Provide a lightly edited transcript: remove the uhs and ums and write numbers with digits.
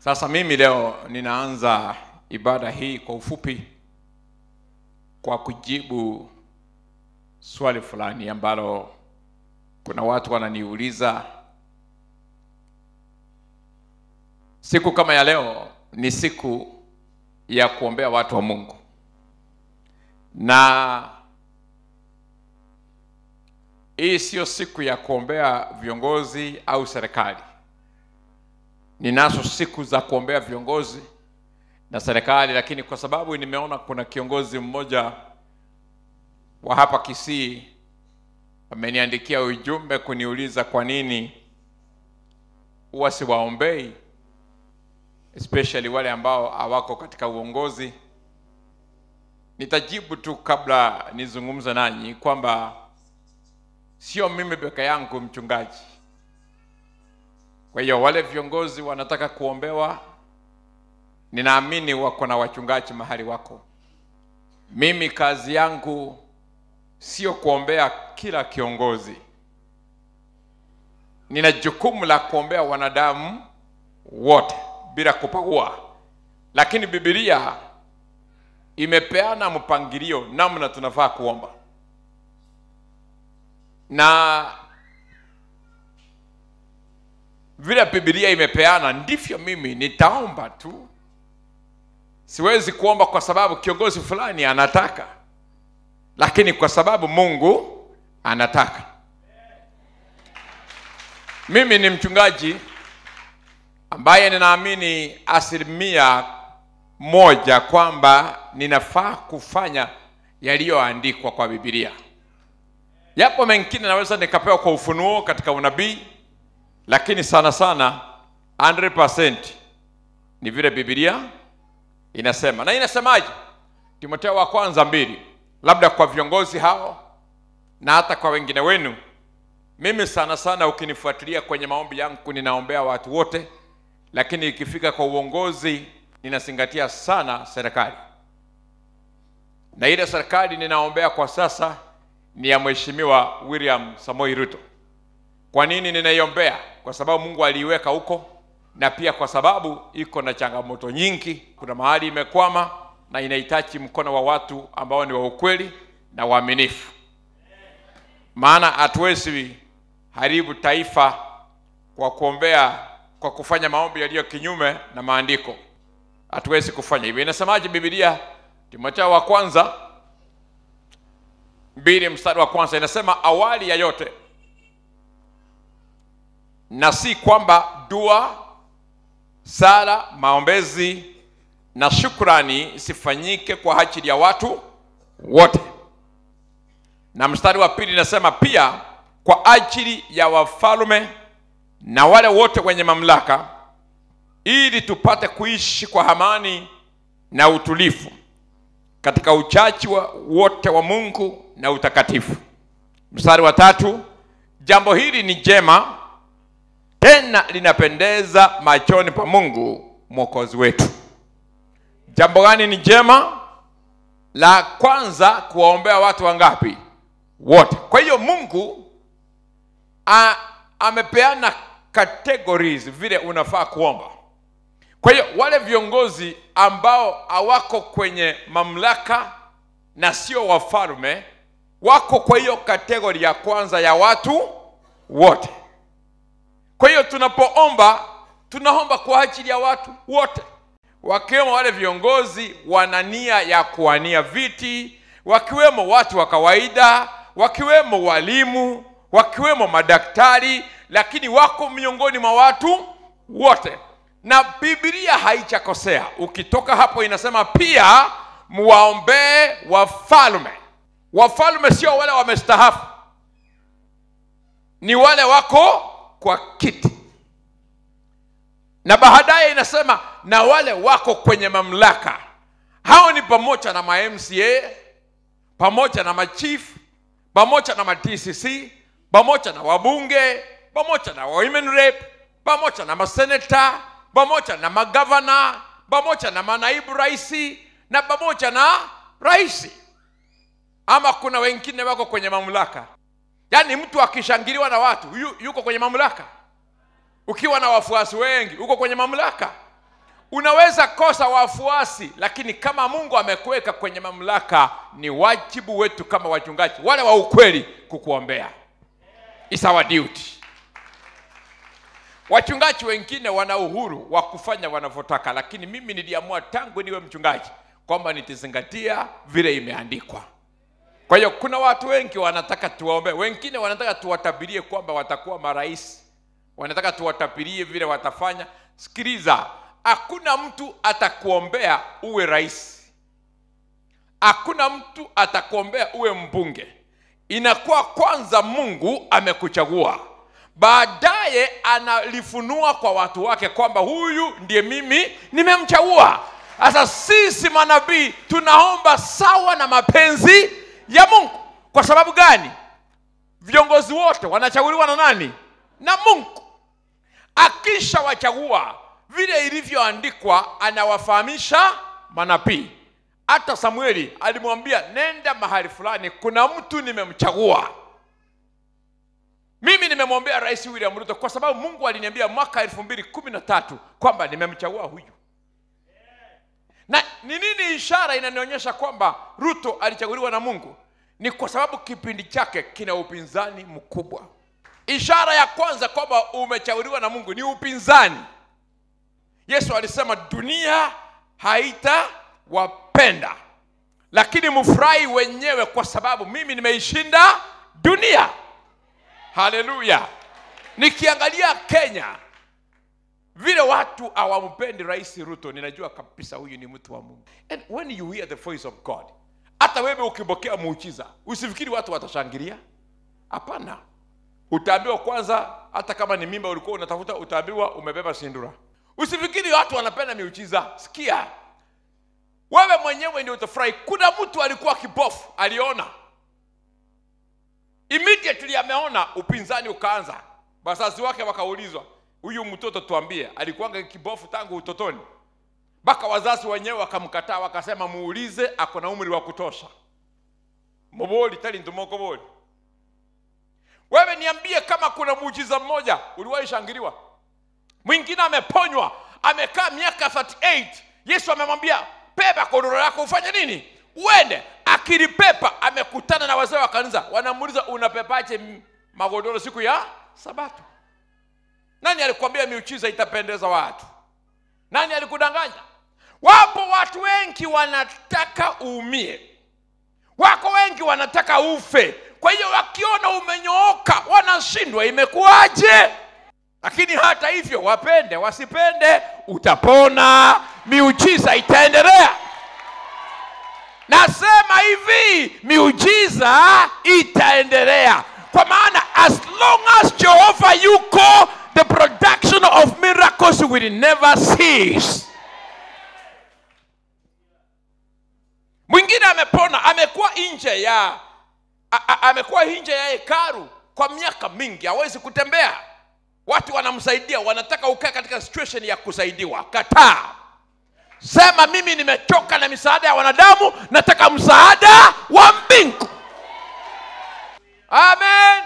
Sasa mimi leo ninaanza ibada hii kwa ufupi kwa kujibu swali fulani ambalo kuna watu wananiuliza. Siku kama ya leo ni siku ya kuombea watu wa Mungu. Na hii sio siku ya kuombea viongozi au serikali. Ninazo siku za kuombea viongozi na serikali, lakini kwa sababu nimeona kuna kiongozi mmoja wa hapa Kisii ameniandikia ujumbe kuniuliza kwa nini huwa siwaombei, especially wale ambao hawako katika uongozi. Nitajibu tu kabla nizungumze nanyi kwamba sio mimi peke yangu mchungaji. Kwa hiyo wale viongozi wanataka kuombewa, ninaamini wako na wachungaji mahali wako. Mimi kazi yangu sio kuombea kila kiongozi. Nina jukumu la kuombea wanadamu wote bila kupagua. Lakini Biblia imepeana mpangilio namna tunafaa kuomba. Na vile Biblia imepeana ndivyo mimi nitaomba tu. Siwezi kuomba kwa sababu kiongozi fulani anataka, lakini kwa sababu Mungu anataka. Mimi ni mchungaji ambaye ninaamini 100% kwamba ninafaa kufanya yaliyoandikwa kwa Biblia. Yapo mengine naweza nikapewa kwa ufunuo katika unabii, lakini sana sana 100% ni vile Biblia inasema. Na inasemaje? Timotheo wa kwanza 2. Labda kwa viongozi hao na hata kwa wengine wenu, mimi sana sana ukinifuatilia kwenye maombi yangu ninaombea watu wote, lakini ikifika kwa uongozi ninazingatia sana serikali. Na ile serikali ninaombea kwa sasa ni ya Mheshimiwa William Samoei Ruto. Kwa nini ninaiombea? Kwa sababu Mungu aliiweka huko, na pia kwa sababu iko na changamoto nyingi. Kuna mahali imekwama na inahitaji mkono wa watu ambao ni wa ukweli na waaminifu. Maana hatuwezi haribu taifa kwa kuombea, kwa kufanya maombi yaliyo kinyume na maandiko. Hatuwezi kufanya hivyo. Inasemaje Biblia? Timotheo wa kwanza 2 mstari wa kwanza inasema, awali ya yote na si kwamba dua, sala, maombezi na shukrani sifanyike kwa ajili ya watu wote. Na mstari wa 2 inasema pia kwa ajili ya wafalme na wale wote wenye mamlaka, ili tupate kuishi kwa amani na utulivu katika uchaji wote wa Mungu na utakatifu. Mstari wa 3, jambo hili ni jema tena linapendeza machoni pa Mungu Mwokozi wetu. Jambo gani ni jema? La kwanza, kuwaombea watu wangapi? Wote. Kwa hiyo Mungu amepeana categories vile unafaa kuomba. Kwa hiyo wale viongozi ambao hawako kwenye mamlaka na sio wafalme wako kwa hiyo kategori ya kwanza ya watu wote. Kwa hiyo tunapoomba, tunaomba kwa ajili ya watu wote, wakiwemo wale viongozi wana nia ya kuwania viti, wakiwemo watu wa kawaida, wakiwemo walimu, wakiwemo madaktari, lakini wako miongoni mwa watu wote. Na Biblia haijakosea. Ukitoka hapo inasema pia muwaombee wafalme. Wafalme sio wale wamestaafu, ni wale wako kwa kiti. Na baadaye inasema na wale wako kwenye mamlaka. Hao ni pamoja na ma-MCA, pamoja na machief, pamoja na ma-TCC, pamoja na wabunge, pamoja na women rep, pamoja na maseneta, pamoja na magavana, pamoja na manaibu raisi, na pamoja na raisi. Ama kuna wengine wako kwenye mamlaka. Yaani mtu akishangiliwa na watu yuko kwenye mamlaka. Ukiwa na wafuasi wengi uko kwenye mamlaka. Unaweza kosa wafuasi, lakini kama Mungu amekuweka kwenye mamlaka, ni wajibu wetu kama wachungaji wale wa ukweli kukuombea. It's our duty. Wachungaji wengine wana uhuru wa kufanya wanavyotaka, lakini mimi niliamua tangu niwe mchungaji kwamba nitazingatia vile imeandikwa. Kwa hiyo kuna watu wengi wanataka tuwaombe, wengine wanataka tuwatabirie kwamba watakuwa marais, wanataka tuwatabirie vile watafanya. Sikiliza, hakuna mtu atakuombea uwe rais, hakuna mtu atakuombea uwe mbunge. Inakuwa kwanza Mungu amekuchagua, baadaye analifunua kwa watu wake kwamba huyu ndiye mimi nimemchagua. Sasa sisi manabii tunaomba sawa na mapenzi ya Mungu. Kwa sababu gani? Viongozi wote wanachaguliwa na nani? Na Mungu. Akisha wachagua vile ilivyoandikwa, anawafahamisha manabii. Hata Samueli alimwambia, nenda mahali fulani, kuna mtu nimemchagua. Mimi nimemwombea Rais William Ruto kwa sababu Mungu aliniambia mwaka 2013 kwamba nimemchagua huyu. Na ni nini ishara inanionyesha kwamba Ruto alichaguliwa na Mungu? Ni kwa sababu kipindi chake kina upinzani mkubwa. Ishara ya kwanza kwamba umechaguliwa na Mungu ni upinzani. Yesu alisema dunia haitawapenda, lakini mfurahi wenyewe kwa sababu mimi nimeishinda dunia. Haleluya. Nikiangalia Kenya, vile watu hawampendi Rais Ruto, ninajua kabisa huyu ni mtu wa Mungu. And when you hear the voice of God, hata wewe ukipokea muujiza, usifikiri watu watashangilia. Hapana. Utaambiwa kwanza, hata kama ni mimba ulikuwa unatafuta, utaambiwa umebeba sindura. Usifikiri watu wanapenda miujiza. Sikia, wewe mwenyewe ndio utafurahi. Kuna mtu alikuwa kipofu, aliona. Immediately ameona, upinzani ukaanza. Wazazi wake wakaulizwa, huyu mtoto tuambie, alikuwa kipofu tangu utotoni? Baka wazazi wenyewe wakamkataa, wakasema muulize, ako na umri wa kutosha. Moboli tali ntumoko boli. Wewe niambie kama kuna muujiza mmoja uliwahi shangiliwa. Mwingine ameponywa, amekaa miaka 38. Yesu amemwambia, pepa godoro lako ufanye nini? Uende. Akilipepa, amekutana na wazee wa kanisa, wanamuuliza, unapepaje magodoro siku ya Sabato? Nani alikwambia miujiza itapendeza watu? Nani alikudanganya? Wapo watu wengi wanataka uumie. Wako wengi wanataka ufe. Kwa hiyo wakiona umenyooka wanashindwa imekuaje? Lakini hata hivyo, wapende wasipende, utapona, miujiza itaendelea. Nasema hivi, miujiza itaendelea. Kwa maana as long as Jehovah yuko, the production of miracles will never cease. Mwingine amepona, amekuwa nje ya hekalu kwa miaka mingi, hawezi kutembea. Watu wanamsaidia, wanataka ukae katika situation ya kusaidiwa. Kataa. Sema mimi nimechoka na misaada ya wanadamu, nataka msaada wa mbingu. Amen.